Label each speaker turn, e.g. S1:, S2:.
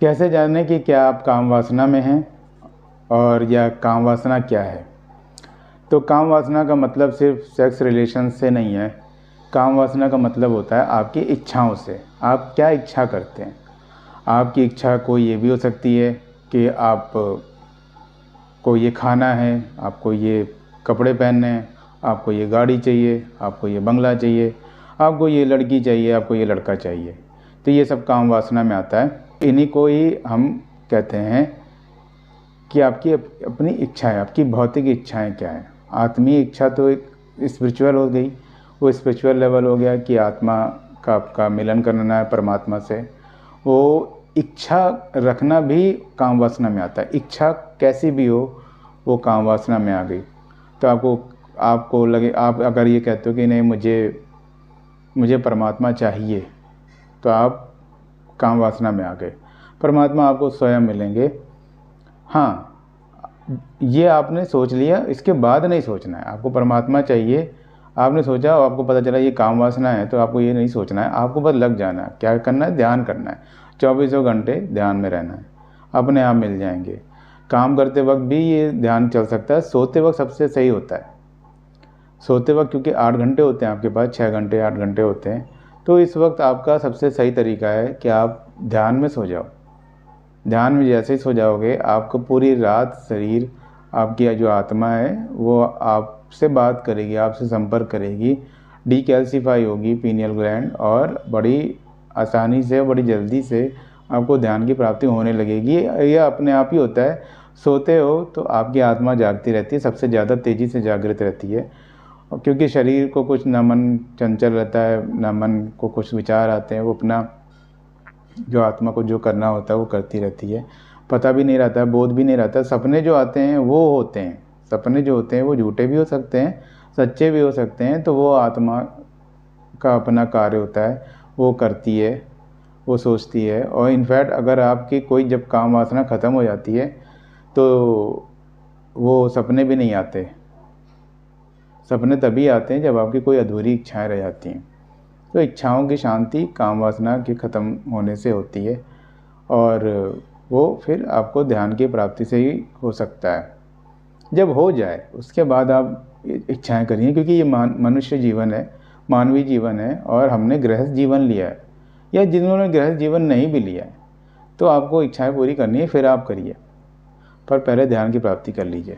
S1: कैसे जानें कि क्या आप काम वासना में हैं और या काम वासना क्या है? तो काम वासना का मतलब सिर्फ सेक्स रिलेशन से नहीं है। काम वासना का मतलब होता है आपकी इच्छाओं से। आप क्या इच्छा करते हैं? आपकी इच्छा कोई ये भी हो सकती है कि आप को ये खाना है, आपको ये कपड़े पहनने हैं, आपको ये गाड़ी चाहिए, आपको ये बंगला चाहिए, आपको ये लड़की चाहिए, आपको ये लड़का चाहिए। तो ये सब काम वासना में आता है। इन्हीं को ही हम कहते हैं कि आपकी अपनी इच्छाएं, आपकी भौतिक इच्छाएं क्या हैं। आत्मीय इच्छा तो एक स्पिरिचुअल हो गई, वो स्पिरिचुअल लेवल हो गया कि आत्मा का आपका मिलन करना है परमात्मा से। वो इच्छा रखना भी काम वासना में आता है। इच्छा कैसी भी हो वो काम वासना में आ गई। तो आपको लगे, आप अगर ये कहते हो कि नहीं मुझे परमात्मा चाहिए, तो आप काम वासना में आ गए। परमात्मा आपको स्वयं मिलेंगे। हाँ, ये आपने सोच लिया, इसके बाद नहीं सोचना है। आपको परमात्मा चाहिए, आपने सोचा और आपको पता चला ये काम वासना है, तो आपको ये नहीं सोचना है। आपको बस लग जाना है। क्या करना है? ध्यान करना है। 24 घंटे ध्यान में रहना है, अपने आप मिल जाएंगे। काम करते वक्त भी ये ध्यान चल सकता है। सोते वक्त सबसे सही होता है। सोते वक्त क्योंकि 8 घंटे होते हैं आपके पास, 6 घंटे 8 घंटे होते हैं। तो इस वक्त आपका सबसे सही तरीका है कि आप ध्यान में सो जाओ। ध्यान में जैसे ही सो जाओगे, आपको पूरी रात शरीर, आपकी जो आत्मा है वो आपसे बात करेगी, आपसे संपर्क करेगी, डीकैल्सीफाई होगी पीनियल ग्लैंड, और बड़ी आसानी से, बड़ी जल्दी से आपको ध्यान की प्राप्ति होने लगेगी। यह अपने आप ही होता है। सोते हो तो आपकी आत्मा जागती रहती है, सबसे ज़्यादा तेज़ी से जागृत रहती है। और क्योंकि शरीर को कुछ न मन चंचल रहता है, न मन को कुछ विचार आते हैं, वो अपना जो आत्मा को जो करना होता है वो करती रहती है। पता भी नहीं रहता है, बोध भी नहीं रहता। सपने जो आते हैं वो होते हैं, सपने जो होते हैं वो झूठे भी हो सकते हैं, सच्चे भी हो सकते हैं। तो वो आत्मा का अपना कार्य होता है, वो करती है, वो सोचती है। और इनफैक्ट अगर आपकी कोई जब काम वासना ख़त्म हो जाती है तो वो सपने भी नहीं आते। सपने तभी आते हैं जब आपकी कोई अधूरी इच्छाएं रह जाती हैं। तो इच्छाओं की शांति काम वासना के ख़त्म होने से होती है, और वो फिर आपको ध्यान की प्राप्ति से ही हो सकता है। जब हो जाए उसके बाद आप इच्छाएं करिए, क्योंकि ये मनुष्य जीवन है, मानवीय जीवन है, और हमने गृहस्थ जीवन लिया है। या जिन्होंने गृहस्थ जीवन नहीं भी लिया है तो आपको इच्छाएं पूरी करनी है, फिर आप करिए, पर पहले ध्यान की प्राप्ति कर लीजिए।